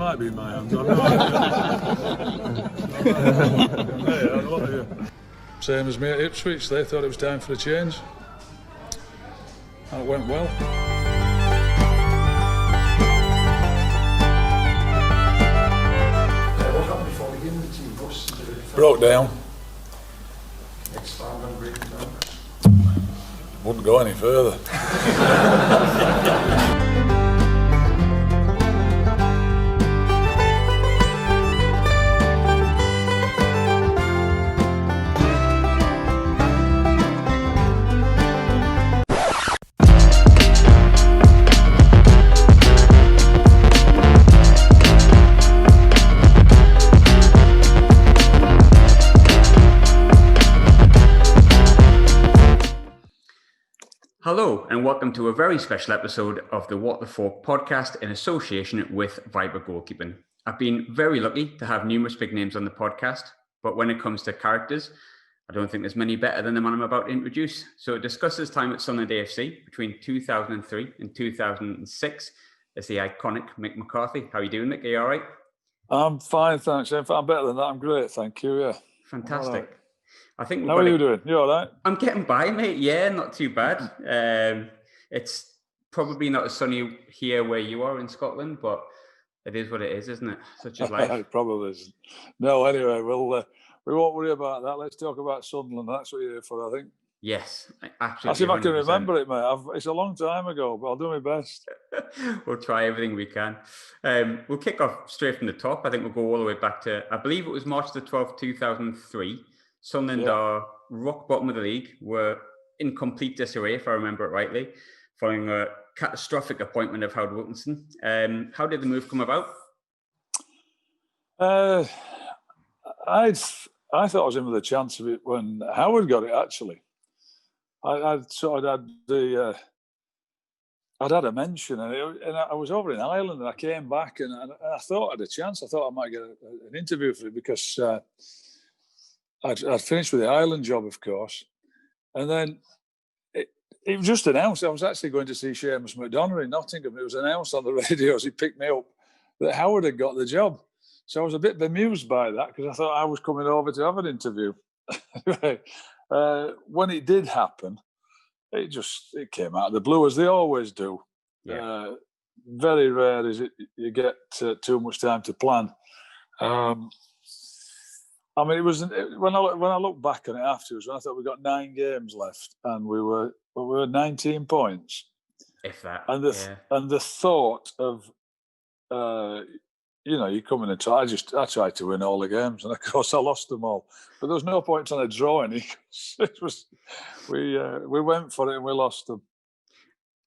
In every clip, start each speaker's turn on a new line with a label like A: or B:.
A: might be in my hands. I've no idea. Same as me at Ipswich, they thought it was time for a change. And it went well.
B: What happened before the game? The team bus
A: Broke down.
B: Expand and break down.
A: Wouldn't go any further.
C: Hello and welcome to a very special episode of the What the Falk podcast in association with Viber Goalkeeping. I've been very lucky to have numerous big names on the podcast, but when it comes to characters, I don't think there's many better than the man I'm about to introduce. So to discuss his time at Sunderland AFC between 2003 and 2006 is the iconic Mick McCarthy. How are you doing, Mick? Are you all right?
A: I'm fine, thanks. I'm better than that. I'm great, thank you. Yeah.
C: Fantastic. I think.
A: How are you doing? You all right?
C: I'm getting by, mate. Yeah, not too bad. It's probably not as sunny here where you are in Scotland, but it is what it is, isn't it? Such is life.
A: It probably isn't. No, anyway, we won't worry about that. Let's talk about Sunderland. That's what you're here for, I think.
C: Yes, absolutely.
A: I'll see if I can
C: 100%.
A: remember it, mate. It's a long time ago, but I'll do my best.
C: We'll try everything we can. We'll kick off straight from the top. I think we'll go all the way back to, I believe it was March the 12th, 2003. Sunderland are rock bottom of the league. Were in complete disarray, if I remember it rightly, following a catastrophic appointment of Howard Wilkinson. How did the move come about?
A: I thought I was in with a chance of it when Howard got it. Actually, I'd had a mention, and I was over in Ireland, and I came back, and I thought I had a chance. I thought I might get an interview for it because I'd finished with the Ireland job, of course, and then it was just announced. I was actually going to see Seamus McDonough in Nottingham. It was announced on the radio as he picked me up that Howard had got the job. So I was a bit bemused by that because I thought I was coming over to have an interview. Anyway, when it did happen, it came out of the blue, as they always do.
C: Yeah.
A: Very rare is it you get too much time to plan. I mean, it was when I look back on it afterwards. When I thought we got 9 games left, and we were 19 points,
C: if that.
A: And the thought of, you come in and try. I tried to win all the games, and of course I lost them all. But there was no point on a drawing. We went for it and we lost them.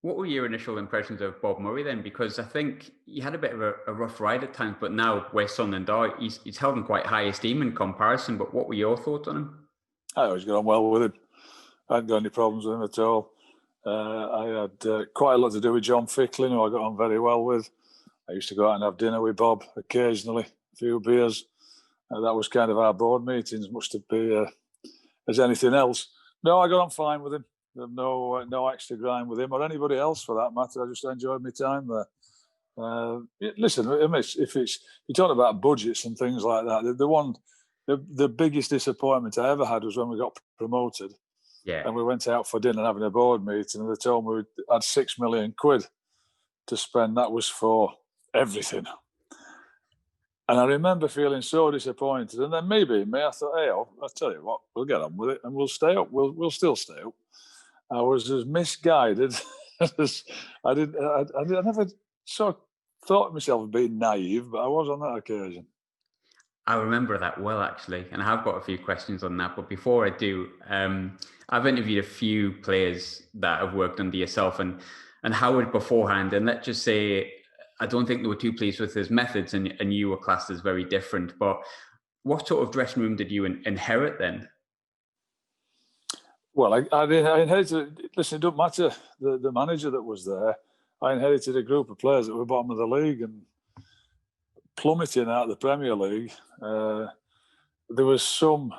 C: What were your initial impressions of Bob Murray then? Because I think he had a bit of a rough ride at times, but now where Sunderland are, he's held in quite high esteem in comparison. But what were your thoughts on him?
A: I always got on well with him. I hadn't got any problems with him at all. I had quite a lot to do with John Ficklin, who I got on very well with. I used to go out and have dinner with Bob occasionally, a few beers. That was kind of our board meetings, much to be as anything else. No, I got on fine with him. No extra grind with him or anybody else for that matter. I just enjoyed my time there. Listen, if you're talking about budgets and things like that, the biggest disappointment I ever had was when we got promoted.
C: Yeah.
A: And we went out for dinner having a board meeting, and they told me we had £6 million to spend. That was for everything. And I remember feeling so disappointed. And then maybe I thought, hey, I'll tell you what, we'll get on with it and we'll stay up. We'll still stay up. I was as misguided as I never sort of thought of myself being naive, but I was on that occasion.
C: I remember that well, actually, and I have got a few questions on that. But before I do, I've interviewed a few players that have worked under yourself and Howard beforehand, and let's just say I don't think they were too pleased with his methods, and you were classed as very different. But what sort of dressing room did you inherit then?
A: Well, I inherited. Listen, it doesn't matter the manager that was there. I inherited a group of players that were bottom of the league and plummeting out of the Premier League. There was some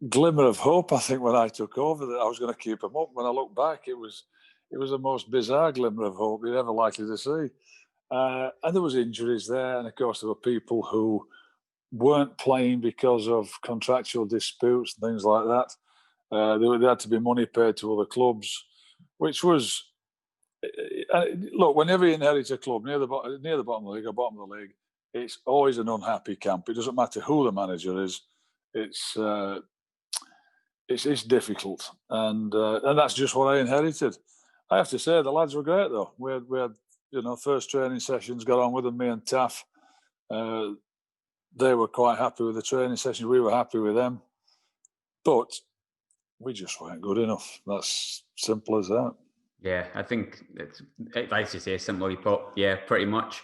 A: glimmer of hope, I think, when I took over, that I was going to keep them up. When I look back, it was the most bizarre glimmer of hope you're ever likely to see. And there was injuries there. And, of course, there were people who weren't playing because of contractual disputes and things like that. There had to be money paid to other clubs, which was... look, whenever you inherit a club near the bottom of the league or bottom of the league, it's always an unhappy camp. It doesn't matter who the manager is. It's difficult, and that's just what I inherited. I have to say the lads were great though. We had first training sessions, got on with them. Me and Taff, they were quite happy with the training sessions. We were happy with them, but we just weren't good enough. That's simple as that.
C: Yeah, I think it's like you say, simply put. Yeah, pretty much.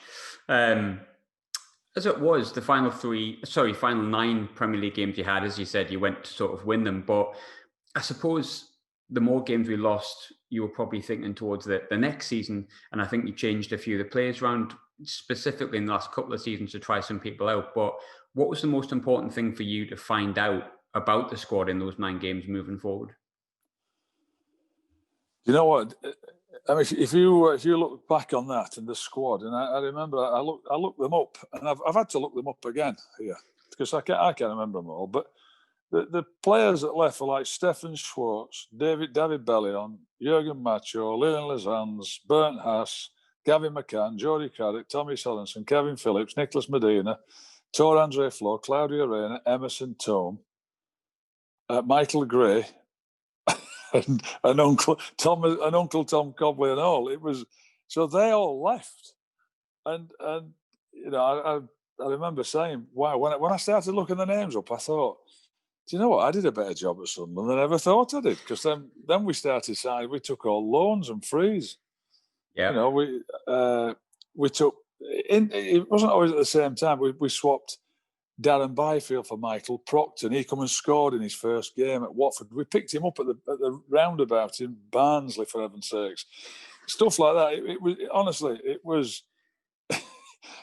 C: As it was, the final 9 Premier League games you had, as you said, you went to sort of win them. But I suppose the more games we lost, you were probably thinking towards the next season. And I think you changed a few of the players around, specifically in the last couple of seasons, to try some people out. But what was the most important thing for you to find out about the squad in those 9 games moving forward?
A: You know what? I mean, if you look back on that and the squad, and I remember I looked them up, and I've had to look them up again here because I can't remember them all. But the players that left were like Stefan Schwartz, David Bellion, Jürgen Macho, Lilian Lizanz, Bernd Haas, Gavin McCann, Jody Craddock, Tommy Sorensen, Kevin Phillips, Nicholas Medina, Tor Andre Flo, Claudio Reyna, Emerson Tome, Michael Gray. And Uncle Tom Cobley and all. It was so they all left, and I remember saying, wow, when I started looking the names up, I thought, do you know what? I did a better job at Sunderland than I ever thought I did, because then we started signing. We took all loans and frees.
C: Yeah,
A: we took in. It wasn't always at the same time. We swapped Darren Byfield for Michael Proctor. He come and scored in his first game at Watford. We picked him up at the roundabout in Barnsley, for heaven's sakes. Stuff like that. It was honestly, it was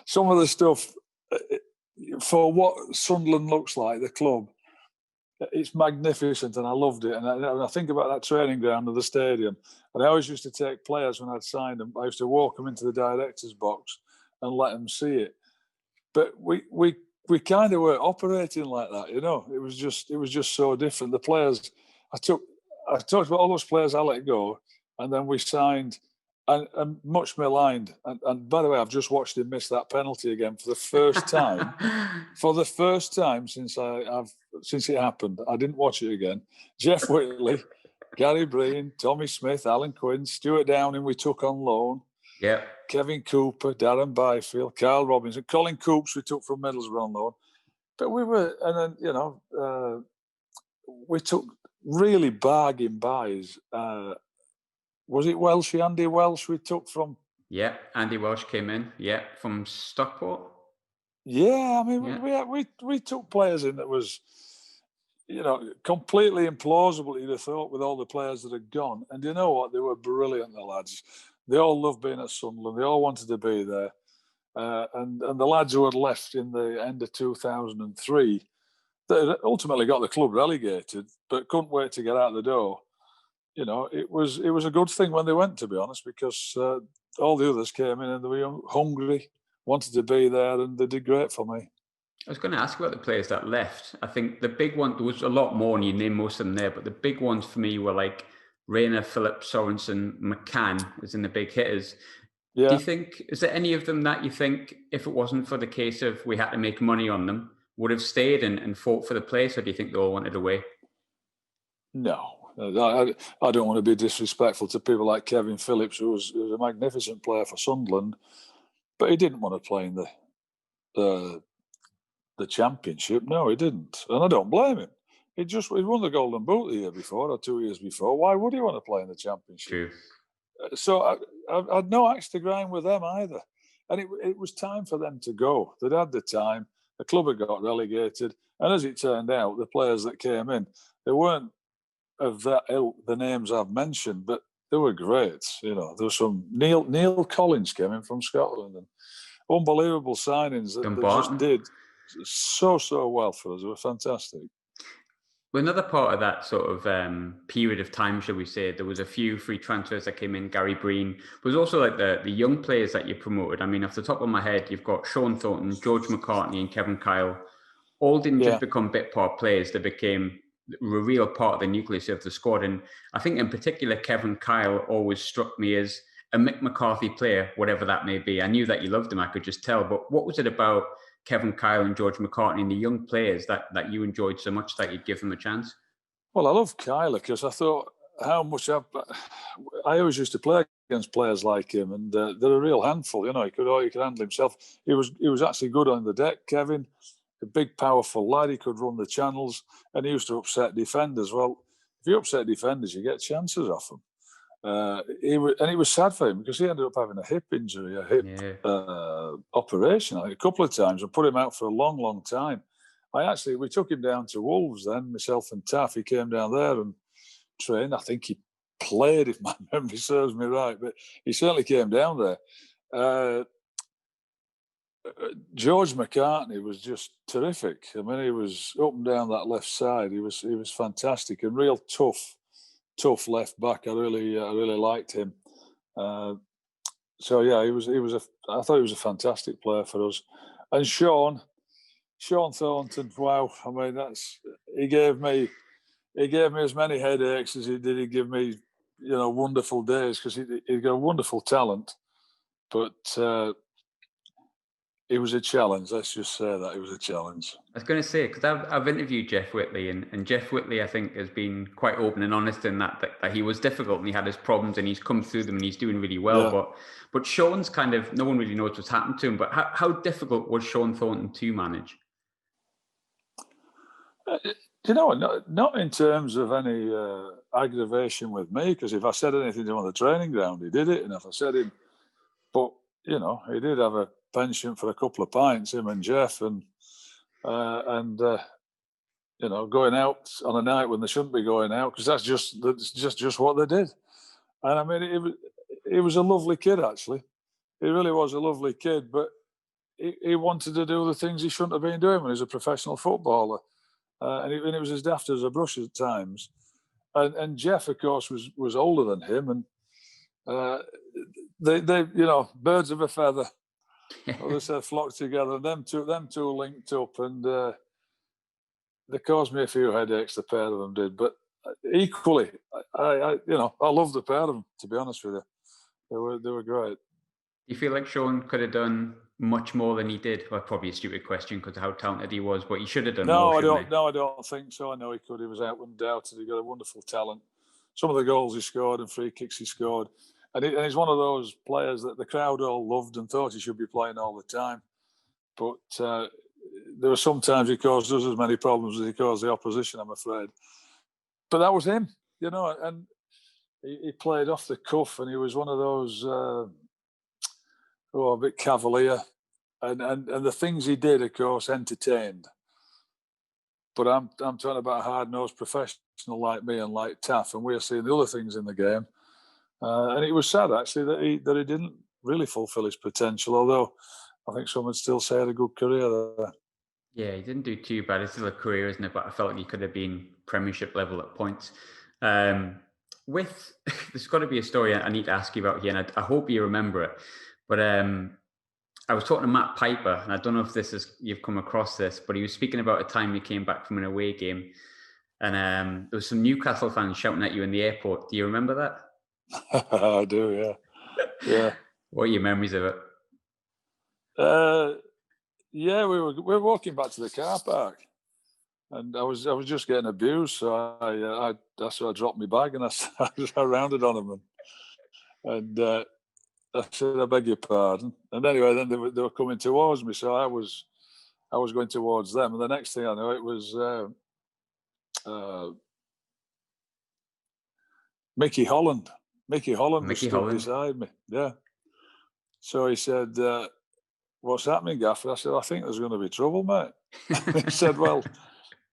A: some of the stuff for what Sunderland looks like, the club. It's magnificent, and I loved it. And I think about that training ground of the stadium. And I always used to take players when I'd signed them. I used to walk them into the director's box and let them see it. But we kind of were operating like that, It was just so different. The players, I talked about all those players I let go, and then we signed, and much maligned. And by the way, I've just watched him miss that penalty again for the first time. For the first time since it happened, I didn't watch it again. Jeff Whitley, Gary Breen, Tommy Smith, Alan Quinn, Stuart Downing, we took on loan.
C: Yeah.
A: Kevin Cooper, Darren Byfield, Carl Robinson, Colin Coops we took from Middlesbrough on loan. But we were, and then, we took really bargain buys. Was it Welsh, Andy Welsh we took from?
C: Yeah, Andy Welsh came in, from Stockport.
A: Yeah, I mean, we took players in that was, completely implausible, you'd have thought, with all the players that had gone. And you know what? They were brilliant, the lads. They all loved being at Sunderland. They all wanted to be there. And the lads who had left in the end of 2003, they ultimately got the club relegated, but couldn't wait to get out the door. It was a good thing when they went, to be honest, because all the others came in and they were hungry, wanted to be there, and they did great for me.
C: I was going to ask about the players that left. I think the big one, there was a lot more, and you named most of them there, but the big ones for me were like Rayner, Phillips, Sorensen, McCann as in the big hitters. Yeah. Do you think, is there any of them that you think, if it wasn't for the case of we had to make money on them, would have stayed and fought for the place, or do you think they all wanted away?
A: No. I don't want to be disrespectful to people like Kevin Phillips, who was a magnificent player for Sunderland, but he didn't want to play in the Championship. No, he didn't. And I don't blame him. He won the Golden Boot the year before or 2 years before. Why would he want to play in the Championship?
C: True.
A: So I had no axe to grind with them either. And it was time for them to go. They'd had the time. The club had got relegated. And as it turned out, the players that came in, they weren't of that ilk, the names I've mentioned, but they were great. There was some Neil Collins came in from Scotland, and unbelievable signings that they just did so well for us. They were fantastic.
C: another part of that sort of period of time, shall we say, there was a few free transfers that came in. Gary Breen. There was also like the young players that you promoted. I mean, off the top of my head, you've got Sean Thornton, George McCartney, and Kevin Kyle. All didn't just become bit part players; they became a real part of the nucleus of the squad. And I think, in particular, Kevin Kyle always struck me as a Mick McCarthy player, whatever that may be. I knew that you loved him; I could just tell. But what was it about Kevin Kyle and George McCartney and the young players that you enjoyed so much that you'd give them a chance?
A: Well, I love Kyle because I thought how much I always used to play against players like him, and they're a real handful. You know, he could handle himself. He was actually good on the deck. Kevin, a big, powerful lad. He could run the channels, and he used to upset defenders. Well, if you upset defenders, you get chances off them. It was sad for him because he ended up having a hip injury, operation, I think, a couple of times, and put him out for a long, long time. We took him down to Wolves then, myself and Taff. He came down there and trained. I think he played, if my memory serves me right, but he certainly came down there. George McCartney was just terrific. I mean, he was up and down that left side. He was fantastic and real tough left back. I really liked him. So yeah, I thought he was a fantastic player for us. And Sean Thornton, wow! I mean, he gave me as many headaches as he did. He gave me, wonderful days because he got a wonderful talent, but it was a challenge. Let's just say that it was a challenge.
C: I was going to say, because I've interviewed Jeff Whitley, and Jeff Whitley, I think, has been quite open and honest in that he was difficult and he had his problems and he's come through them and he's doing really well. Yeah. But Sean's kind of, no one really knows what's happened to him. But how difficult was Sean Thornton to manage?
A: Not in terms of any aggravation with me, because if I said anything to him on the training ground, he did it. And if I said him, but he did have a penchant for a couple of pints, him and Jeff, and going out on a night when they shouldn't be going out, because that's just what they did. And I mean, he was a lovely kid, actually. He really was a lovely kid, but he wanted to do the things he shouldn't have been doing when he was a professional footballer. And he was as daft as a brush at times. And Jeff, of course, was older than him, and they birds of a feather. They said flock together, and them two linked up, and they caused me a few headaches. The pair of them did, but equally, I love the pair of them. To be honest with you, they were great.
C: You feel like Sean could have done much more than he did? Well, probably a stupid question because of how talented he was, but he should have done more.
A: No, I don't think so. I know he could. He was out and doubted. He got a wonderful talent. Some of the goals he scored and free kicks he scored. And he's one of those players that the crowd all loved and thought he should be playing all the time. But there were sometimes he caused us as many problems as he caused the opposition, I'm afraid. But that was him, and he played off the cuff, and he was one of those a bit cavalier. And the things he did, of course, entertained. But I'm talking about a hard-nosed professional like me and like Taff, and we're seeing the other things in the game. And it was sad, actually, that he didn't really fulfil his potential, although I think some would still say he had a good career there.
C: Yeah, he didn't do too bad. It's still a career, isn't it? But I felt like he could have been Premiership level at points. There's got to be a story I need to ask you about here, and I hope you remember it. But I was talking to Matt Piper, and I don't know if you've come across this, but he was speaking about a time he came back from an away game, and there was some Newcastle fans shouting at you in the airport. Do you remember that?
A: I do, yeah. Yeah.
C: What are your memories of it?
A: Yeah, we were walking back to the car park, and I was just getting abused, so I dropped my bag and I rounded on them, and I said, I beg your pardon. And anyway, then they were coming towards me, so I was going towards them, and the next thing I know, it was Mickey Holland. Mickey Holland was stood beside me. Yeah. So he said, "What's happening, Gaffer?" I said, "I think there's going to be trouble, mate." He said, "Well,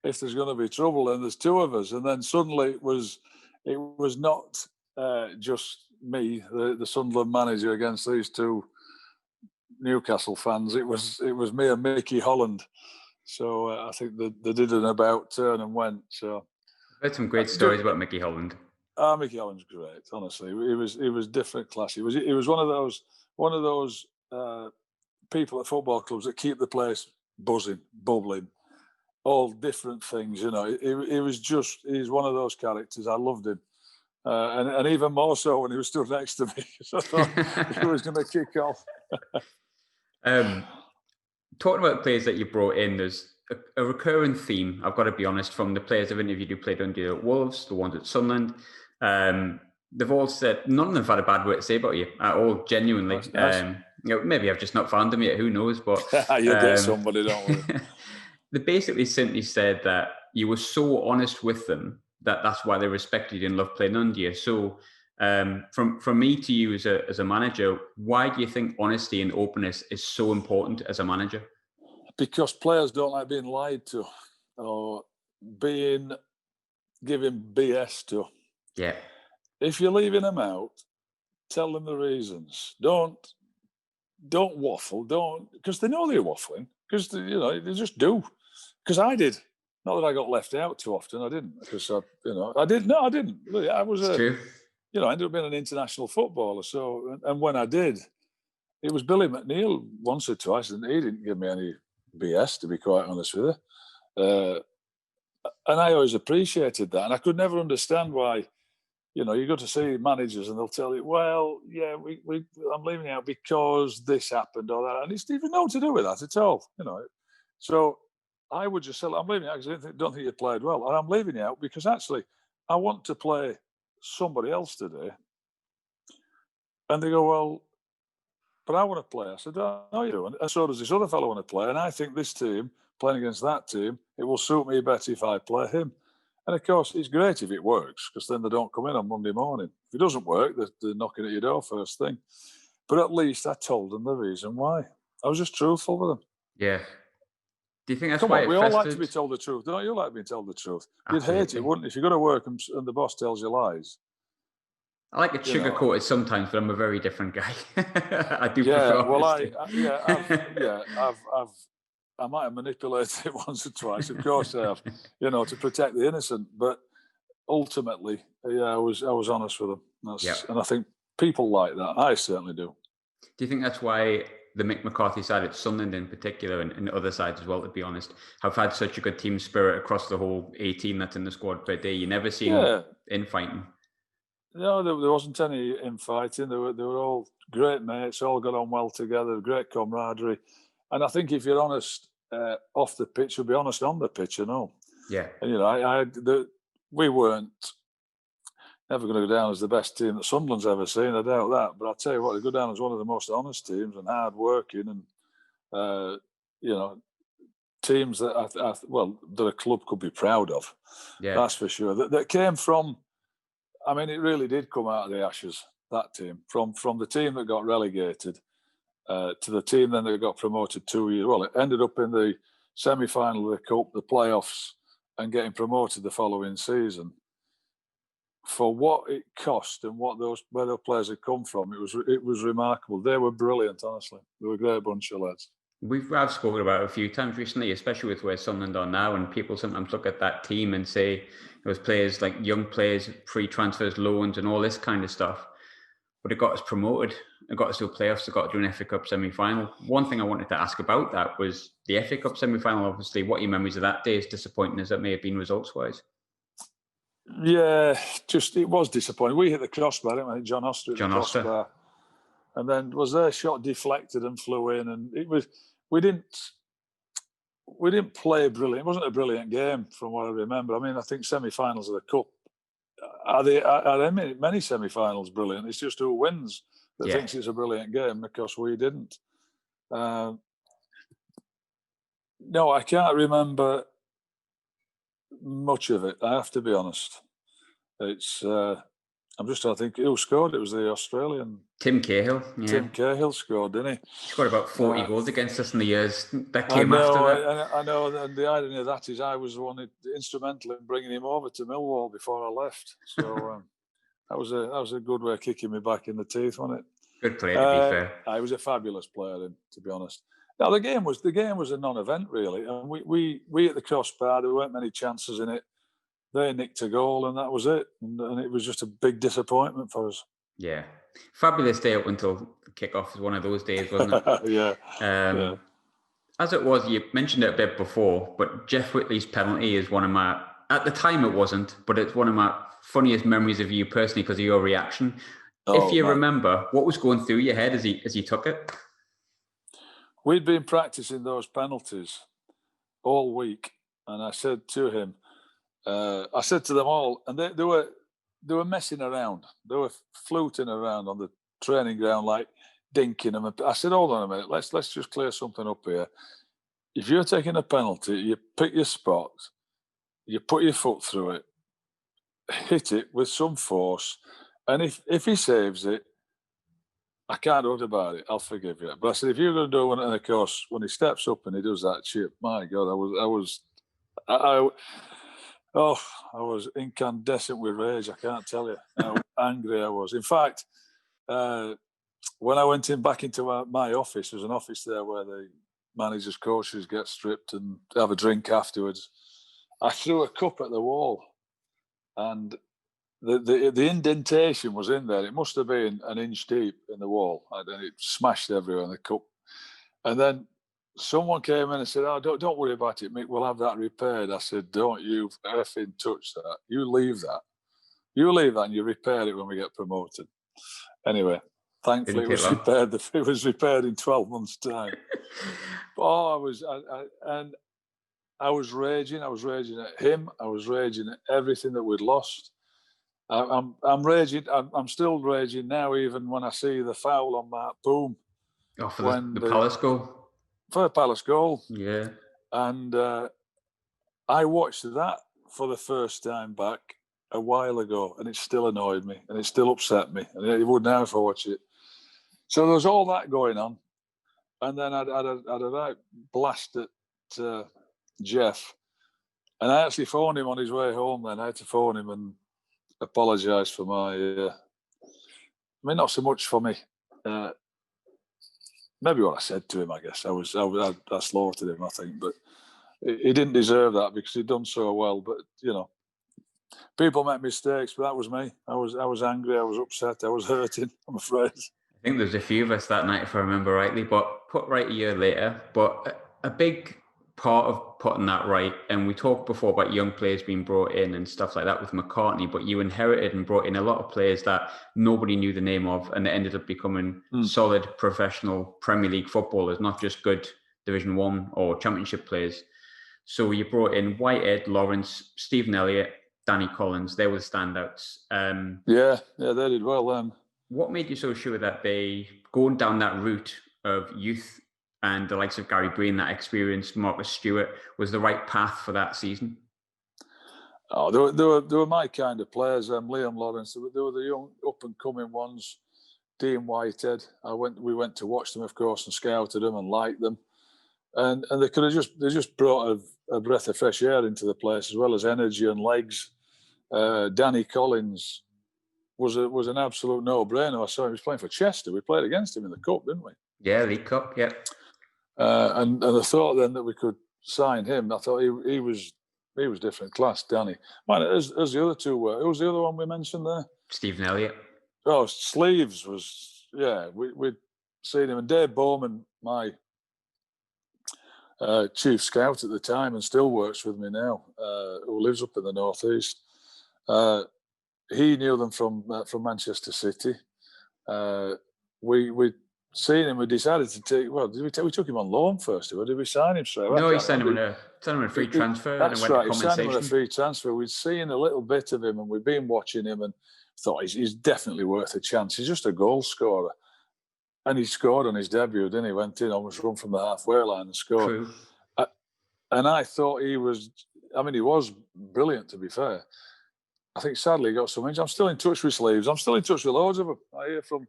A: if there's going to be trouble, then there's two of us." And then suddenly it was not just me, the Sunderland manager, against these two Newcastle fans. It was me and Mickey Holland. So I think they did an about turn and went. So
C: I've heard some great stories about Mickey Holland.
A: Mickey Holland's great. Honestly, he was different class. He was one of those people at football clubs that keep the place buzzing, bubbling, all different things. He's one of those characters. I loved him. And even more so when he was stood next to me, because I thought he was going to kick off.
C: Talking about players that you brought in, there's a recurring theme, I've got to be honest, from the players I've interviewed who played under you at Wolves, the ones at Sunderland. They've all said, none of them have had a bad word to say about you at all, genuinely.
A: Nice.
C: Maybe I've just not found them yet, who knows? But
A: You'll get somebody, don't worry.
C: They basically simply said that you were so honest with them that's why they respected you and loved playing under you. So from me to you as a manager, why do you think honesty and openness is so important as a manager?
A: Because players don't like being lied to or being given BS to.
C: Yeah.
A: If you're leaving them out, tell them the reasons. Don't waffle. Because they know they're waffling. Because they just do. Because I did. Not that I got left out too often. I didn't. Because I did. No, I didn't. I was
C: true.
A: I ended up being an international footballer. So, and when I did, it was Billy McNeil once or twice, and he didn't give me any BS, to be quite honest with you. And I always appreciated that. And I could never understand why, you go to see managers and they'll tell you, well, yeah, I'm leaving out because this happened or that. And it's even no to do with that at all, So I would just say, I'm leaving out because I don't think you played well. And I'm leaving out because actually I want to play somebody else today. And they go, well, but I want to play. I said, oh, no, you do. And so does this other fellow want to play. And I think this team, playing against that team, it will suit me better if I play him. And of course, it's great if it works, because then they don't come in on Monday morning. If it doesn't work, they're knocking at your door first thing. But at least I told them the reason why. I was just truthful with them.
C: Yeah. Do you think that's why
A: we all like to be told the truth. Don't you like being told the truth? Absolutely. You'd hate it, wouldn't you? If you go to work and the boss tells you lies.
C: I like it sugar-coated sometimes, but I'm a very different guy. I do
A: prefer
C: honesty.
A: I might have manipulated it once or twice. Of course I have, to protect the innocent. But ultimately, I was honest with them. And I think people like that. I certainly do.
C: Do you think that's why the Mick McCarthy side at Sunderland in particular, and other sides as well, to be honest, have had such a good team spirit across the whole 18 that's in the squad per day? You never see infighting.
A: No, there wasn't any infighting. They were all great mates, all got on well together, great camaraderie. And I think if you're honest off the pitch, you'll be honest on the pitch and all.
C: Yeah.
A: And, we weren't never going to go down as the best team that Sunderland's ever seen, I doubt that. But I'll tell you what, they go down as one of the most honest teams and hard-working and, teams that, that a club could be proud of. Yeah. That's for sure. That came from, it really did come out of the ashes, that team. From the team that got relegated to the team then that got promoted 2 years. Well, it ended up in the semi-final of the Cup, the playoffs, and getting promoted the following season. For what it cost and where those players had come from, it was remarkable. They were brilliant, honestly. They were a great bunch of lads.
C: I've spoken about it a few times recently, especially with where Sunderland are now, and people sometimes look at that team and say those players, like young players, free transfers, loans, and all this kind of stuff. But it got us promoted. It got us to the playoffs. It got to an Epic Up semi-final. One thing I wanted to ask about that was the Epic Up semi-final. Obviously, what are your memories of that day, as disappointing as it may have been results-wise?
A: Yeah, it was disappointing. We hit the crossbar, didn't we? John Oster hit the crossbar. And then was their shot deflected and flew in, and it was we didn't play brilliant. It wasn't a brilliant game from what I remember. I think semi-finals of the Cup are there many semi-finals brilliant. It's just who wins that thinks it's a brilliant game, because we didn't. No, I can't remember much of it, I have to be honest. It's I'm just trying to think who scored. It was the Australian
C: Tim Cahill. Yeah.
A: Tim Cahill scored, didn't he?
C: He scored about 40 goals against us in the years that came after that.
A: I know, and the irony of that is I was the one instrumental in bringing him over to Millwall before I left. So that was a good way of kicking me back in the teeth, wasn't it?
C: Good player, to be fair.
A: I was a fabulous player, to be honest. Now the game was a non-event really, and we hit the crossbar. There weren't many chances in it. they nicked a goal and that was it. And it was just a big disappointment for us.
C: Yeah. Fabulous day up until kick-off was one of those days, wasn't it?
A: Yeah.
C: As it was, you mentioned it a bit before, but Jeff Whitley's penalty is one of my, at the time it wasn't, but it's one of my funniest memories of you personally because of your reaction. If you remember, what was going through your head as he took it?
A: We'd been practicing those penalties all week, and I said to him, I said to them all, and they were messing around. They were fluting around on the training ground, like dinking them. I said, hold on a minute, let's just clear something up here. If you're taking a penalty, you pick your spot, you put your foot through it, hit it with some force, and if he saves it, I can't do it about it. I'll forgive you. But I said, if you're going to do one, and of course, when he steps up and he does that chip, my God, I was incandescent with rage. I can't tell you how angry I was. In fact, when I went back into my office, there's an office there where the managers, coaches get stripped and have a drink afterwards. I threw a cup at the wall, and the indentation was in there. It must have been an inch deep in the wall, and it smashed everywhere in the cup. And then someone came in and said, "Oh, don't worry about it, Mick. We'll have that repaired." I said, "Don't you effing touch that. You leave that. And you repair it when we get promoted." Anyway, thankfully it was repaired. It was repaired in 12 months' time. I was raging. I was raging at him. I was raging at everything that we'd lost. I'm raging. I'm still raging now, even when I see the foul on Mark Boom.
C: Oh, for the Palace goal.
A: For the Palace goal.
C: Yeah.
A: And I watched that for the first time back a while ago, and it still annoyed me, and it still upset me, and it would now if I watch it. So there was all that going on, and then I'd a right blast at Jeff, and I actually phoned him on his way home. Then I had to phone him and apologise for my. Not so much for me. Maybe what I said to him. I guess I slaughtered him. I think, but he didn't deserve that because he'd done so well. But people make mistakes, but that was me. I was angry. I was upset. I was hurting. I'm afraid.
C: I think there's a few of us that night, if I remember rightly, but put right a year later. But a big part of putting that right, and we talked before about young players being brought in and stuff like that with McCartney, but you inherited and brought in a lot of players that nobody knew the name of, and they ended up becoming solid professional Premier League footballers, not just good Division 1 or Championship players. So you brought in Whitehead, Lawrence, Stephen Elliott, Danny Collins. They were the standouts.
A: Yeah, they did well.
C: What made you so sure that they, going down that route of youth and the likes of Gary Breen, that experienced Marcus Stewart, was the right path for that season?
A: Oh, they were my kind of players. Liam Lawrence, they were the young up-and-coming ones. Dean Whitehead. We went to watch them, of course, and scouted them and liked them. And they could have just brought a breath of fresh air into the place, as well as energy and legs. Danny Collins was an absolute no-brainer. I saw him. He was playing for Chester. We played against him in the Cup, didn't we?
C: Yeah, League Cup, yeah.
A: And I thought then that we could sign him. I thought he was different class, Danny. Man, as the other two were. Who was the other one we mentioned there?
C: Stephen Elliott.
A: Oh, Sleeves was, yeah. We'd seen him. And Dave Bowman, my chief scout at the time and still works with me now, who lives up in the northeast. He knew them from Manchester City. We'd seen him. We decided to take. Well, we took him on loan first, or did we sign him straight away?
C: No, he signed him on a free transfer.
A: That's
C: and
A: right. He signed him on a free transfer. We'd seen a little bit of him, and we'd been watching him, and thought he's definitely worth a chance. He's just a goal scorer, and he scored on his debut. Then he went in, almost run from the halfway line and scored.
C: True.
A: And I thought he was. I mean, he was brilliant. To be fair, I think sadly he got some injuries. I'm still in touch with Sleeves. I'm still in touch with loads of them. I hear from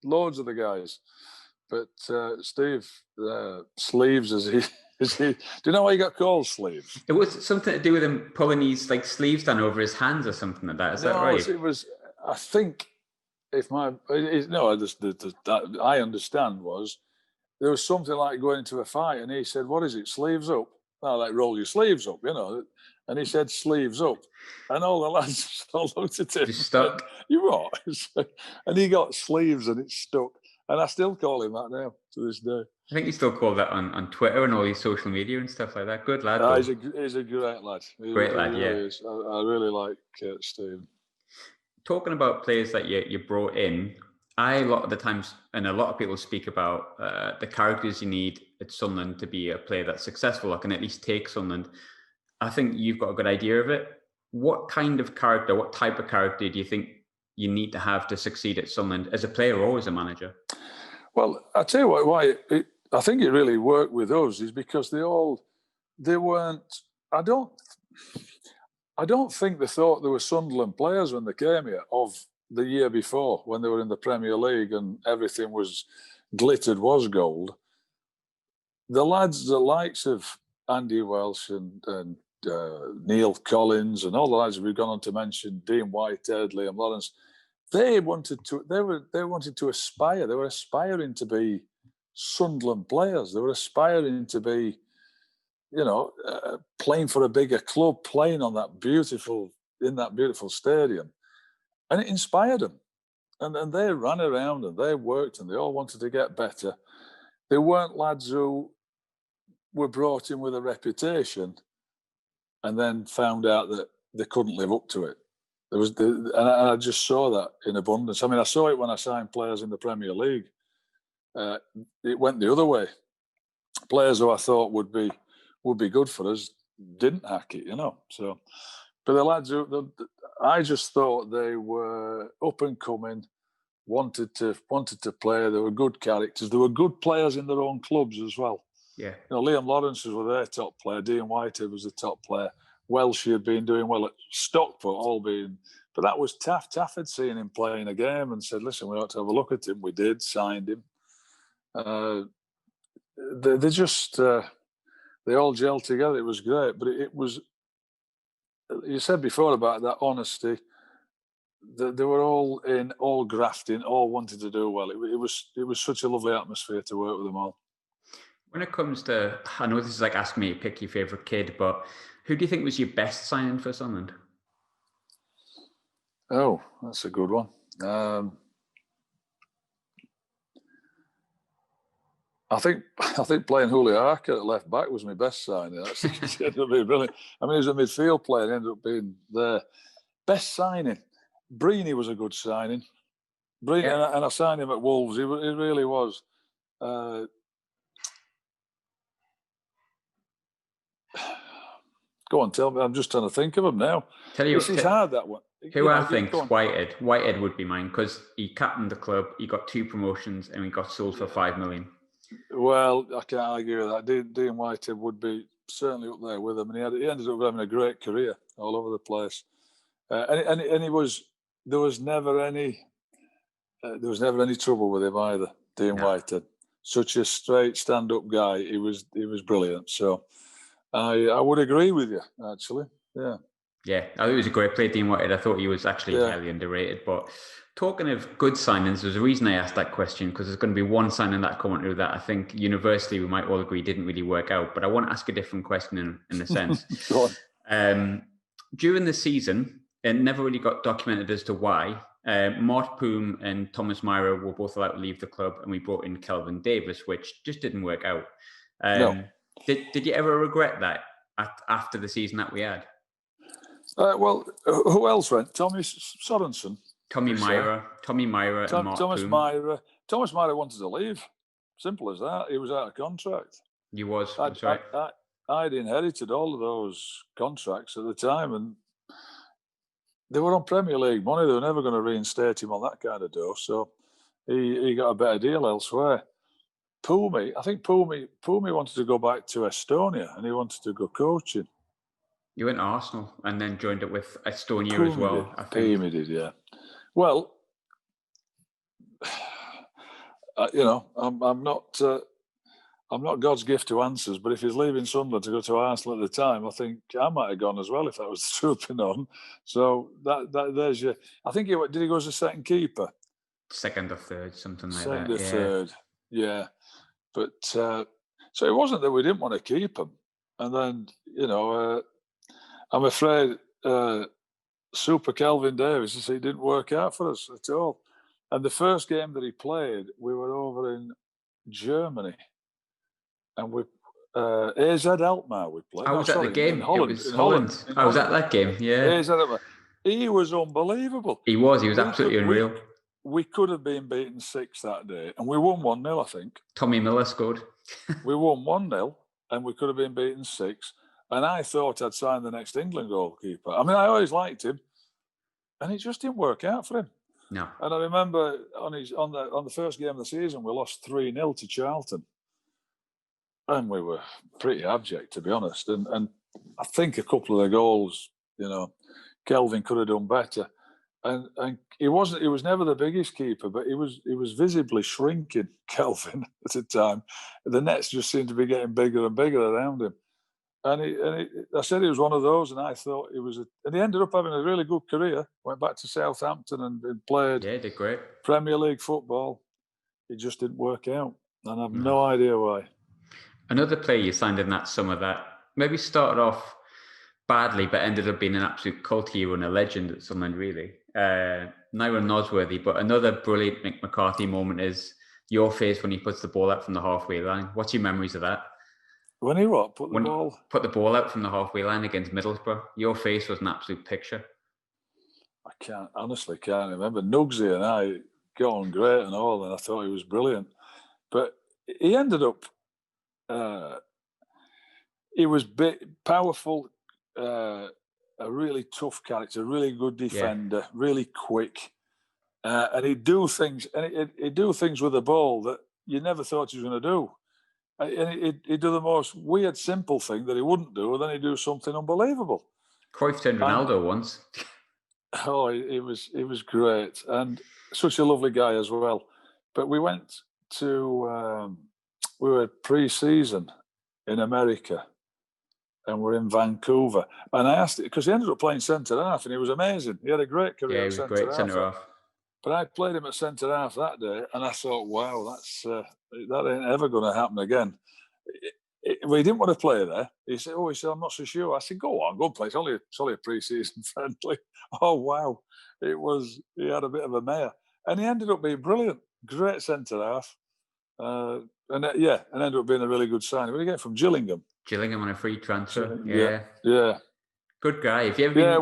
A: loads of the guys. But Steve Sleeves, is he? Do you know why he got called Sleeves?
C: It was something to do with him pulling his sleeves down over his hands or something like that. Is that right?
A: It was. I think I understand was there was something like going into a fight, and he said, "What is it? Sleeves up." "Oh, like roll your sleeves up," you know. And he said, "Sleeves up," and all the lads all looked at him.
C: Just stuck.
A: You what? And he got sleeves, and it stuck. And I still call him that now to this day.
C: I think you still call that on Twitter and all these social media and stuff like that. Good lad, though.
A: He's a great lad.
C: Great lad,
A: really
C: yeah.
A: is. I really like Steve.
C: Talking about players that you brought in, a lot of the times, and a lot of people speak about the characters you need at Sunderland to be a player that's successful, that can at least take Sunderland. I think you've got a good idea of it. What kind of character, what type of character do you think you need to have to succeed at Sunderland as a player or as a manager?
A: Well, I tell you what, why I think it really worked with us is because they weren't. I don't think they thought they were Sunderland players when they came here of the year before, when they were in the Premier League and everything was glittered was gold. The lads, the likes of Andy Welsh and Neil Collins and all the lads we've gone on to mention, Dean Whitehead, Liam Lawrence, they wanted to aspire. They were aspiring to be Sunderland players. They were aspiring to be, playing for a bigger club, playing in that beautiful stadium, and it inspired them. And they ran around and they worked and they all wanted to get better. They weren't lads who were brought in with a reputation and then found out that they couldn't live up to it. And I just saw that in abundance. I mean, I saw it when I signed players in the Premier League. It went the other way. Players who I thought would be good for us didn't hack it, So, but the lads I just thought they were up and coming, wanted to play. They were good characters. They were good players in their own clubs as well.
C: Yeah.
A: Liam Lawrence was their top player. Dean Whitehead was the top player. Welsh had been doing well at Stockport, but that was Taff. Taff had seen him playing a game and said, "Listen, we ought to have a look at him." We did, signed him. They just they all gelled together. It was great, but it was. You said before about that honesty. They were all in, all grafting, all wanted to do well. It was such a lovely atmosphere to work with them all.
C: When it comes to, I know this is like asking me to pick your favourite kid, but who do you think was your best signing for Sunderland?
A: Oh, that's a good one. I think playing Julio Arca at left back was my best signing. That's ended up being brilliant. I mean, he was a midfield player and ended up being there. Best signing, Breeny was a good signing. Breeny, yeah. and I signed him at Wolves. He really was. Go on, tell me. I'm just trying to think of him now. This is hard, that one.
C: Who I think is Whitehead. Whitehead would be mine because he captained the club. He got 2 promotions and he got sold for $5 million.
A: Well, I can't argue with that. Dean Whitehead would be certainly up there with him, and he ended up having a great career all over the place. And he was. There was never any trouble with him either. Dean Whitehead, such a straight, stand-up guy. He was brilliant. So I would agree with you, actually. Yeah.
C: Yeah, I thought he was a great player, Dean Whitehead. I thought he was actually highly underrated. But talking of good signings, there's a reason I asked that question, because there's going to be one signing that coming through that I think universally we might all agree didn't really work out. But I want to ask a different question in a sense.
A: Go
C: on. During the season, it never really got documented as to why. Mort Poom and Thomas Myra were both allowed to leave the club, and we brought in Kelvin Davis, which just didn't work out.
A: No.
C: Did you ever regret that after the season that we had?
A: Well, who else went? Tommy Sorensen.
C: Tommy Myra, and Mort Poom.
A: Thomas Myra wanted to leave. Simple as that. He was out of contract.
C: He was. That's right.
A: I'd inherited all of those contracts at the time, and they were on Premier League money. They were never going to reinstate him on that kind of dough. So he got a better deal elsewhere. Pumi, I think Pumi wanted to go back to Estonia, and he wanted to go coaching.
C: You went to Arsenal and then joined up with Estonia as well.
A: I think Pumi did, yeah. Well, I'm not God's gift to answers, but if he's leaving Sunderland to go to Arsenal at the time, I think I might have gone as well if that was the truth be known. So there's your. I think did he go as a second keeper?
C: Second or third, something like that.
A: Second or third, yeah. But so it wasn't that we didn't want to keep him. And then, I'm afraid Super Kelvin Davis, he didn't work out for us at all. And the first game that he played, we were over in Germany, and we AZ Alkmaar we played.
C: I was at the game.
A: In Holland.
C: It was
A: in
C: Holland. I was at that game. Yeah.
A: AZ Alkmaar. He was unbelievable.
C: He was absolutely unreal.
A: We could have been beaten 6 that day, and we won 1-0, I think.
C: Tommy Miller scored.
A: We won 1-0, and we could have been beaten 6. And I thought I'd signed the next England goalkeeper. I mean, I always liked him, and it just didn't work out for him.
C: No.
A: And I remember on the first game of the season, we lost 3-0 to Charlton, and we were pretty abject, to be honest. And I think a couple of the goals, Kelvin could have done better. And he was never the biggest keeper, but he was visibly shrinking, Kelvin, at the time. The nets just seemed to be getting bigger and bigger around him. And I said he was one of those, and I thought he was. And he ended up having a really good career. Went back to Southampton and played.
C: Yeah, did great.
A: Premier League football. It just didn't work out, and I've no idea why. Another
C: player you signed in that summer that maybe started off badly, but ended up being an absolute cult hero and a legend at Sunderland, really. Nyron Nosworthy, but another brilliant Mick McCarthy moment is your face when he puts the ball out from the halfway line. What's your memories of that?
A: When he what? Put the
C: ball out from the halfway line against Middlesbrough. Your face was an absolute picture.
A: I honestly can't remember. Nugsy and I got on great and all, and I thought he was brilliant. But he ended up, he was powerful, a really tough character, really good defender, really quick. And he'd do things, he'd do things with the ball that you never thought he was going to do. And he'd do the most weird, simple thing that he wouldn't do, and then he'd do something unbelievable.
C: Cruyff turned Ronaldo once.
A: Oh, he was great, and such a lovely guy as well. But we went to we were pre-season in America, and we're in Vancouver. And I asked it because he ended up playing centre half, and he was amazing. He had a great career.
C: Yeah, he was a great centre half.
A: But I played him at centre half that day, and I thought, wow, that ain't ever going to happen again. Well, he didn't want to play there. He said, I'm not so sure. I said, go on, go and play. It's only a pre-season friendly. Oh, wow. He had a bit of a mare. And he ended up being brilliant. Great centre half. And ended up being a really good signing. Where did he get from? Gillingham.
C: Gillingham on a free transfer.
A: Yeah.
C: Good guy. Have you ever been...
A: Yeah,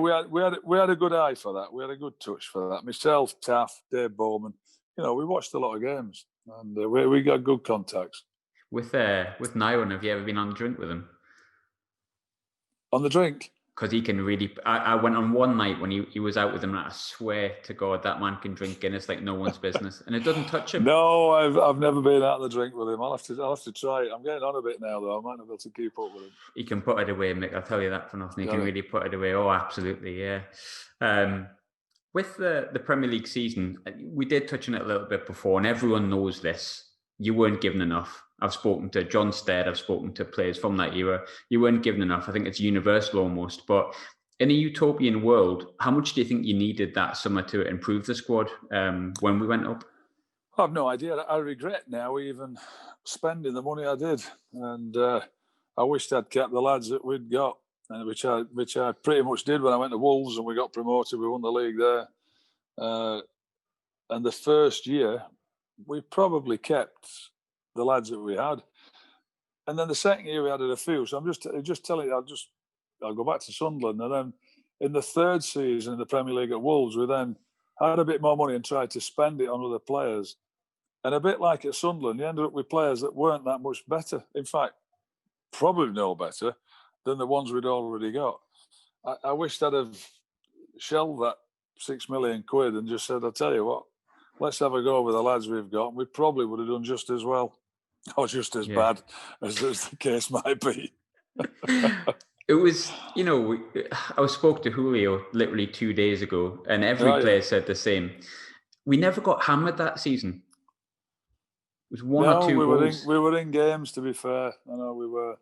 A: we had a good eye for that. We had a good touch for that. Myself, Taff, Dave Bowman. We watched a lot of games, and we got good contacts.
C: With Nyron, have you ever been on a drink with him?
A: On the drink?
C: Because he can really... I went on one night when he was out with him, and I swear to God, that man can drink Guinness like no one's business, and it doesn't touch him.
A: No, I've never been out on the drink with him. I'll have to try it. I'm getting on a bit now, though. I might not be able to keep up with him.
C: He can put it away, Mick. I'll tell you that for nothing. He can really put it away. Oh, absolutely, yeah. With the Premier League season, we did touch on it a little bit before, and everyone knows this. You weren't given enough. I've spoken to John Stead. I've spoken to players from that era. You weren't given enough. I think it's universal almost. But in a utopian world, how much do you think you needed that summer to improve the squad when we went up?
A: I have no idea. I regret now even spending the money I did. And I wished I'd kept the lads that we'd got, which I pretty much did when I went to Wolves and we got promoted. We won the league there. And the first year, we probably kept the lads that we had, and then the second year we added a few. So I'm just telling you, I'll go back to Sunderland, and then in the third season in the Premier League at Wolves, we then had a bit more money and tried to spend it on other players. And a bit like at Sunderland, you ended up with players that weren't that much better. In fact, probably no better than the ones we'd already got. I wished I'd have shelved that £6 million and just said, I'll tell you what, let's have a go with the lads we've got. We probably would have done just as well, or just as bad as the case might be.
C: It was, I spoke to Julio literally 2 days ago, and every player said the same. We never got hammered that season. It was one or two goals.
A: We were in games, to be fair. I know we were.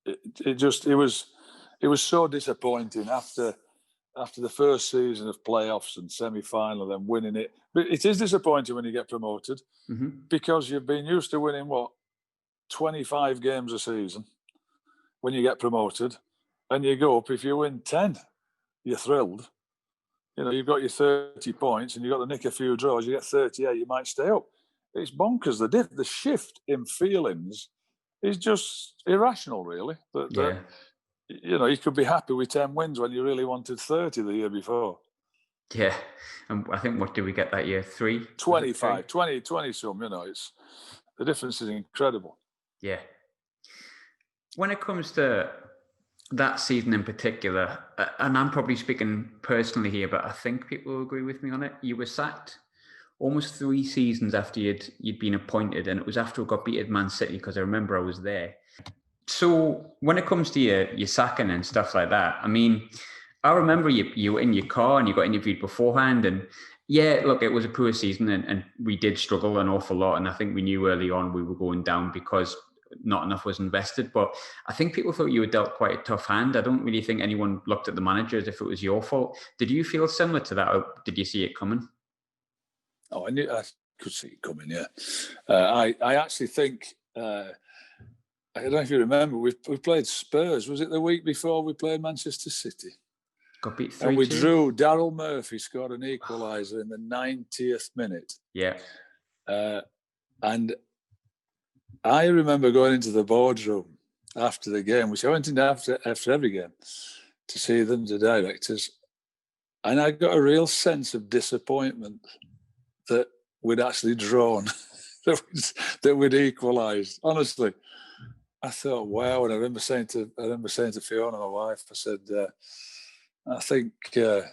A: It was so disappointing after the first season of playoffs and semi-final, then winning it. But it is disappointing when you get promoted because you've been used to winning, 25 games a season when you get promoted, and you go up. If you win 10, you're thrilled. You know, you've got your 30 points and you've got to nick a few draws, you get 38, you might stay up. It's bonkers. The shift in feelings is just irrational, really. That, you know, you could be happy with 10 wins when you really wanted 30 the year before.
C: Yeah. And I think, what did we get that year? 3?
A: 25, 20 some, you know, the difference is incredible.
C: Yeah. When it comes to that season in particular, and I'm probably speaking personally here, but I think people will agree with me on it. You were sacked almost 3 seasons after you'd been appointed, and it was after we got beat at Man City, because I remember I was there. So when it comes to your sacking and stuff like that, I mean, I remember you were in your car and you got interviewed beforehand, and yeah, look, it was a poor season and we did struggle an awful lot, and I think we knew early on we were going down because not enough was invested. But I think people thought you were dealt quite a tough hand. I don't really think anyone looked at the manager as if it was your fault. Did you feel similar to that, or did you see it coming?
A: Oh, I could see it coming, yeah. I actually think, I don't know if you remember, we played Spurs. Was it the week before we played Manchester City?
C: Got beat 3-2.
A: And we drew. Daryl Murphy scored an equaliser in the 90th minute.
C: Yeah.
A: And I remember going into the boardroom after the game, which I went in after every game to see them, the directors, and I got a real sense of disappointment that we'd actually drawn, that we'd equalised. Honestly, I thought, wow. And I remember saying to Fiona, my wife, I said, I think I'd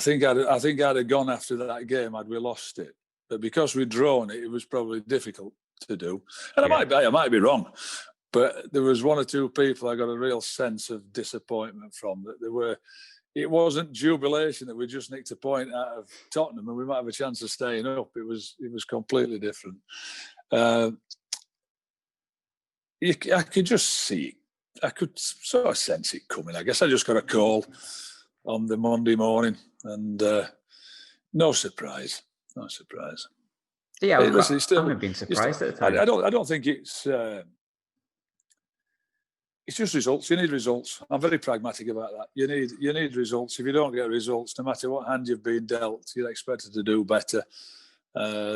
A: have gone after that game had we lost it, but because we'd drawn it, it was probably difficult to do. And yeah. I might be wrong, but there was 1 or 2 people I got a real sense of disappointment from. That it wasn't jubilation that we just nicked a point out of Tottenham and we might have a chance of staying up. It was completely different. I could just see, I could sort of sense it coming. I guess I just got a call on the Monday morning, and no surprise.
C: Yeah, I haven't been surprised at the time.
A: I don't think it's just results. You need results. I'm very pragmatic about that. You need results. If you don't get results, no matter what hand you've been dealt, you're expected to do better.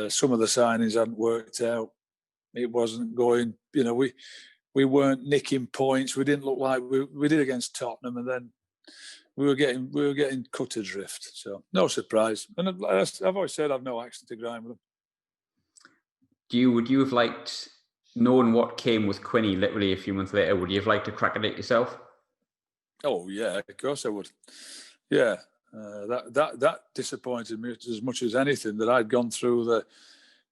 A: Some of the signings hadn't worked out. It wasn't going. You know, we weren't nicking points. We didn't look like we did against Tottenham, and then we were getting cut adrift. So no surprise. And I've always said I've no axe to grind with them.
C: Would you have liked, knowing what came with Quinny literally a few months later, would you have liked to crack at it yourself?
A: Oh yeah, of course I would. Yeah, that disappointed me as much as anything, that I'd gone through the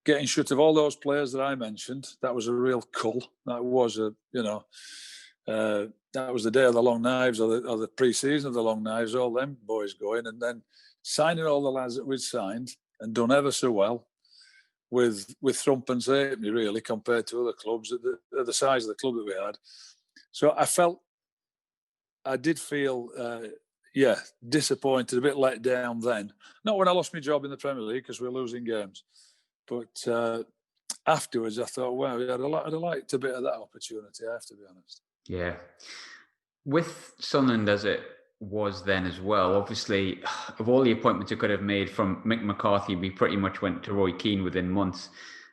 A: getting shut of all those players that I mentioned. That was a real cull. That was that was the day of the long knives, or the pre-season of the long knives. All them boys going, and then signing all the lads that we'd signed and done ever so well. With thrumpence halfpenny, really, compared to other clubs at the size of the club that we had. So I did feel, disappointed, a bit let down then. Not when I lost my job in the Premier League, because we were losing games. But afterwards, I thought, wow, I'd have liked a bit of that opportunity, I have to be honest.
C: Yeah. With Sunderland as it was then as well, obviously, of all the appointments you could have made from Mick McCarthy, we pretty much went to Roy Keane within months.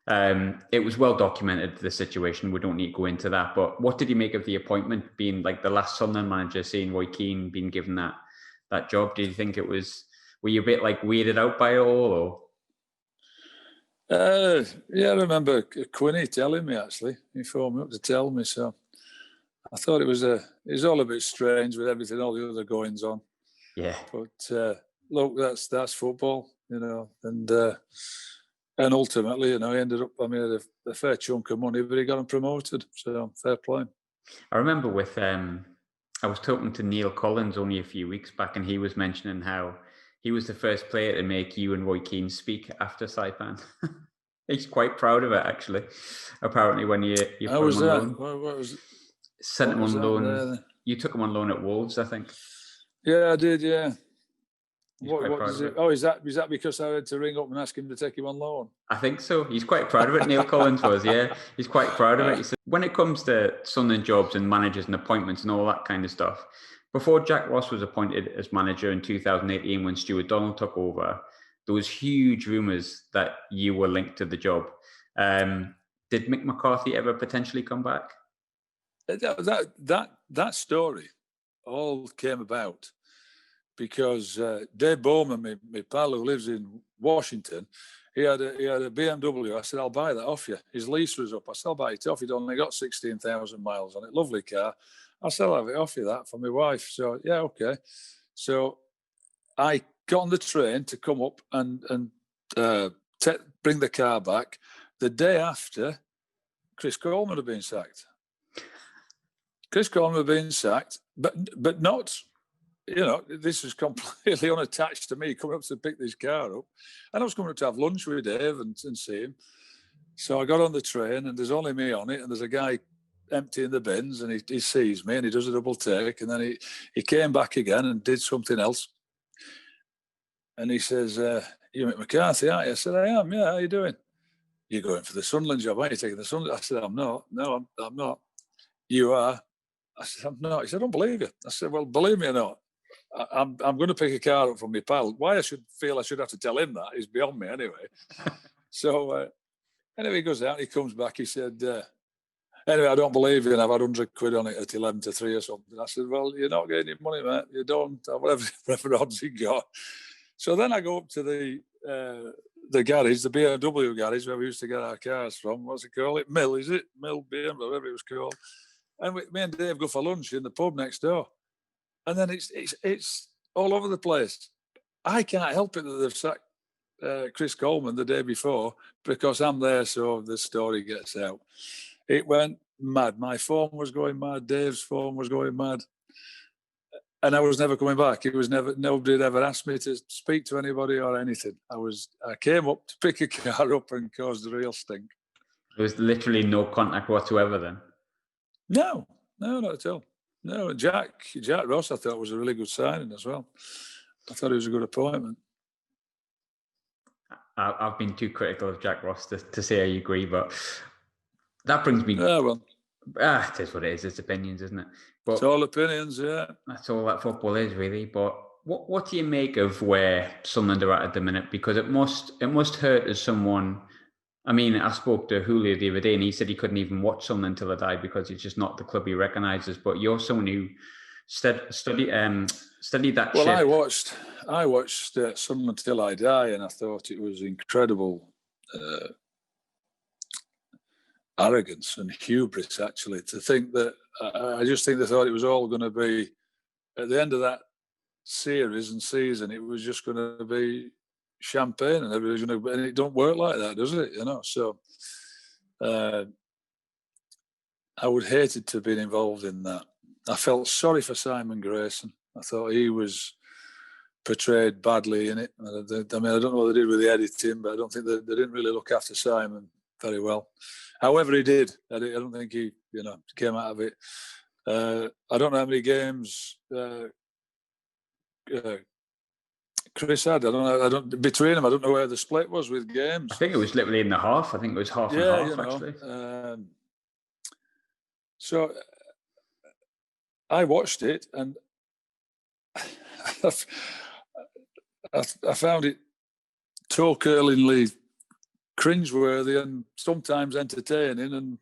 C: It was well documented, the situation. We don't need to go into that. But what did you make of the appointment, being like the last Sunderland manager, seeing Roy Keane being given that job? Did you think were you a bit like weirded out by it all? Or?
A: Yeah, I remember Quinny telling me, actually. He phoned me up to tell me, so I thought it was all a bit strange with everything, all the other goings on.
C: Yeah.
A: But look, that's football, you know, and ultimately, you know, he ended up, I mean, a fair chunk of money, but he got him promoted, so fair play.
C: I remember with I was talking to Neil Collins only a few weeks back, and he was mentioning how he was the first player to make you and Roy Keane speak after Saipan. He's quite proud of it, actually. Apparently, when you put him on loan.
A: What was it?
C: Sent him on loan. You took him on loan at Wolves, I think.
A: Yeah, I did, yeah. What does it? Oh, is that because I had to ring up and ask him to take him on loan?
C: I think so. He's quite proud of it, Neil Collins was, yeah. He's quite proud of it. He said, when it comes to Sunderland jobs and managers and appointments and all that kind of stuff, before Jack Ross was appointed as manager in 2018 when Stuart Donald took over, there was huge rumours that you were linked to the job. Did Mick McCarthy ever potentially come back?
A: That story all came about because Dave Bowman, my pal who lives in Washington, he had a BMW. I said, I'll buy that off you. His lease was up. I said, I'll buy it off you. He'd only got 16,000 miles on it. Lovely car. I said, I'll have it off you, that, for my wife. So, yeah, okay. So I got on the train to come up and bring the car back. The day after, Chris Coleman had been sacked. Chris Coleman had been sacked, but not... this was completely unattached to me coming up to pick this car up. And I was coming up to have lunch with Dave and see him. So I got on the train and there's only me on it and there's a guy emptying the bins and he sees me and he does a double take and then he came back again and did something else. And he says, you Mick McCarthy, aren't you? I said, I am, yeah, how you doing? You're going for the Sunderland job, aren't you? Taking the Sunderland? I said, I'm not. No, I'm not. You are? I said, I'm not. He said, I don't believe you. I said, well, believe me or not, I'm going to pick a car up from my pal. Why I should have to tell him that is beyond me anyway. So anyway, he goes out, he comes back, he said, anyway, I don't believe you and I've had 100 quid on it at 11 to 3 or something. I said, well, you're not getting your money, mate. You don't, whatever odds you got. So then I go up to the garage, the BMW garage where we used to get our cars from. What's it called? Mill, is it? Mill BMW, whatever it was called. And me and Dave go for lunch in the pub next door. And then it's all over the place. I can't help it that they've sacked Chris Coleman the day before because I'm there, so the story gets out. It went mad. My phone was going mad. Dave's phone was going mad. And I was never coming back. It was nobody had ever asked me to speak to anybody or anything. I came up to pick a car up and caused a real stink.
C: There was literally no contact whatsoever then?
A: No, not at all. No, Jack Ross I thought was a really good signing as well. I thought he was a good appointment.
C: I've been too critical of Jack Ross to say I agree, but that brings me... it is what it is. It's opinions, isn't it? But
A: it's all opinions, yeah.
C: That's all that football is, really. But what do you make of where Sunderland are at the minute? Because it must hurt as someone... I mean, I spoke to Julio the other day and he said he couldn't even watch Sunderland until I died because it's just not the club he recognises. But you're someone who studied that
A: Well,
C: ship.
A: I watched Sunderland Till I Die and I thought it was incredible arrogance and hubris, actually, to think that... I just think they thought it was all going to be... At the end of that series and season, it was just going to be... champagne and everybody's going to, and it don't work like that, does it? So I would hated to have been involved in that. I felt sorry for Simon Grayson. I thought he was portrayed badly in it. I mean, I don't know what they did with the editing, but I don't think they didn't really look after Simon very well. However, he did. I don't think he, came out of it. I don't know how many games Chris had. I don't between them. I don't know where the split was with games.
C: I think it was literally in the half. I think it was half and half, actually.
A: So I watched it and I found it toe-curlingly cringeworthy and sometimes entertaining.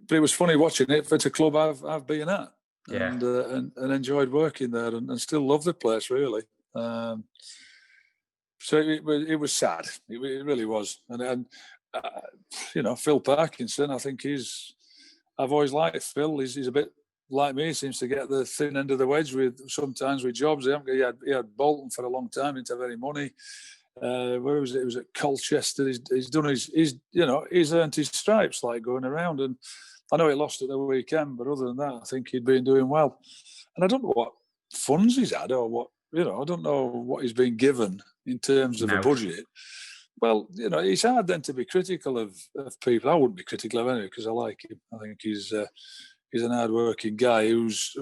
A: But it was funny watching it. It's a club I've been at, and enjoyed working there, and still love the place really. So it was sad. It really was. And Phil Parkinson, I think I've always liked Phil. He's a bit like me. He seems to get the thin end of the wedge sometimes with jobs. He had Bolton for a long time. Didn't have any money. Where was it? It was at Colchester. He's done he's earned his stripes like going around. And I know he lost at the weekend, but other than that, I think he'd been doing well. And I don't know what funds he's had or what. I don't know what he's been given in terms of a budget. Well, it's hard then to be critical of people. I wouldn't be critical of anyone because I like him. I think he's an hard-working guy who's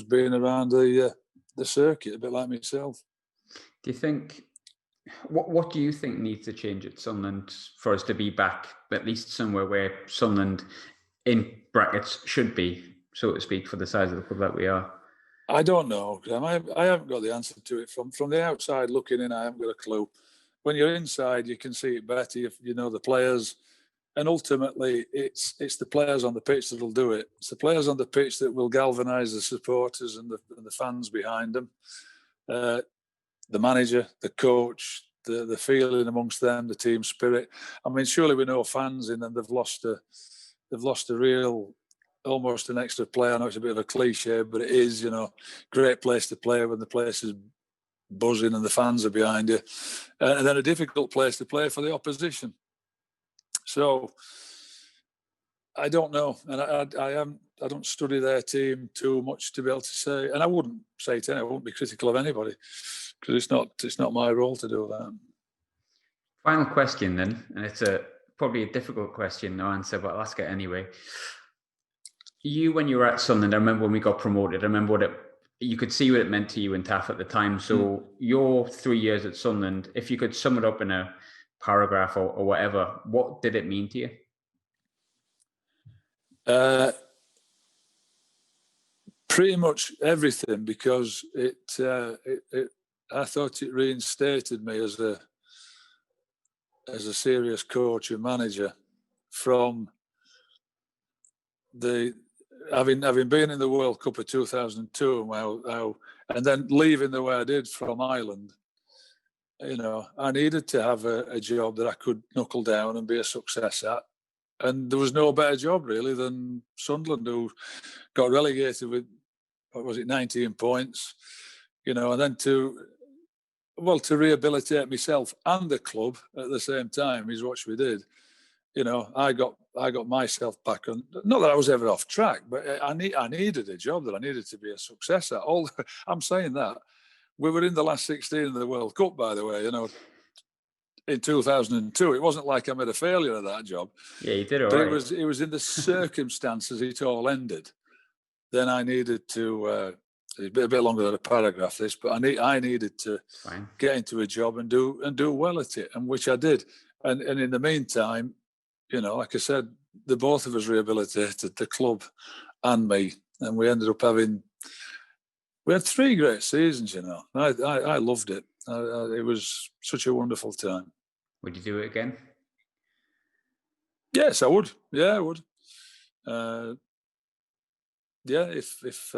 A: been around the circuit a bit like myself.
C: Do you think, what do you think needs to change at Sunderland for us to be back, at least somewhere where Sunderland, in brackets, should be, so to speak, for the size of the club that we are?
A: I don't know, Graham. I haven't got the answer to it. From the outside looking in, I haven't got a clue. When you're inside, you can see it better if you know the players. And ultimately, it's the players on the pitch that will do it. It's the players on the pitch that will galvanise the supporters and the fans behind them. The manager, the coach, the feeling amongst them, the team spirit. I mean, surely we know fans in them. They've lost a real, almost an extra player. I know it's a bit of a cliche, but it is, great place to play when the place is buzzing and the fans are behind you, and then a difficult place to play for the opposition. So I don't know, and I don't study their team too much to be able to say, and I wouldn't say it. I wouldn't be critical of anybody because it's not my role to do that.
C: Final question then, and it's probably a difficult question to answer, but I'll ask it anyway. You, when you were at Sunderland, I remember when we got promoted. I remember you could see what it meant to you and Taff at the time. So your 3 years at Sunderland, if you could sum it up in a paragraph or whatever, what did it mean to you?
A: Pretty much everything, because I thought it reinstated me as a serious coach and manager from having been in the World Cup of 2002 and then leaving the way I did from Ireland. I needed to have a job that I could knuckle down and be a success at. And there was no better job, really, than Sunderland, who got relegated with, 19 points, and then to rehabilitate myself and the club at the same time is what we did. I got myself back on. Not that I was ever off track, but I needed a job that I needed to be a success at. I'm saying that. We were in the last 16 of the World Cup, by the way, in 2002. It wasn't like I made a failure of that job.
C: Yeah, you did all right.
A: But it was in the circumstances it all ended. Then I needed to, it's a bit longer than a paragraph, this, but I needed to get into a job and do well at it, and which I did. And in the meantime, like I said, the both of us rehabilitated, the club and me, and we ended up we had 3 great seasons, I loved it. It was such a wonderful time.
C: Would you do it again?
A: Yes, I would. Yeah, I would. If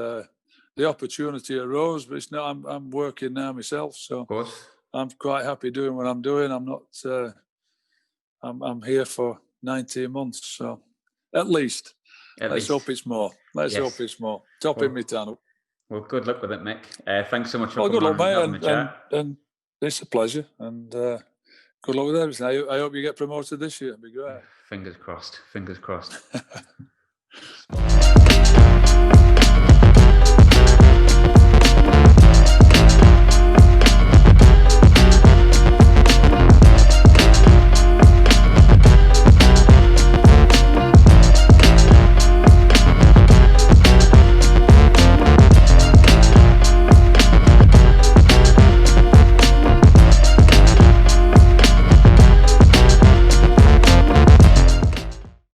A: the opportunity arose, but it's not. I'm working now myself, so
C: of course. I'm
A: quite happy doing what I'm doing. I'm not. I'm here for 19 months, so at least. Let's hope it's more. Let's hope it's more. Topping me tunnel.
C: Well, good luck with it, Mick. Thanks so much for
A: coming on and having
C: the chat.
A: And it's a pleasure. And good luck with everything. I hope you get promoted this year. It'd be great.
C: Fingers crossed. Fingers crossed.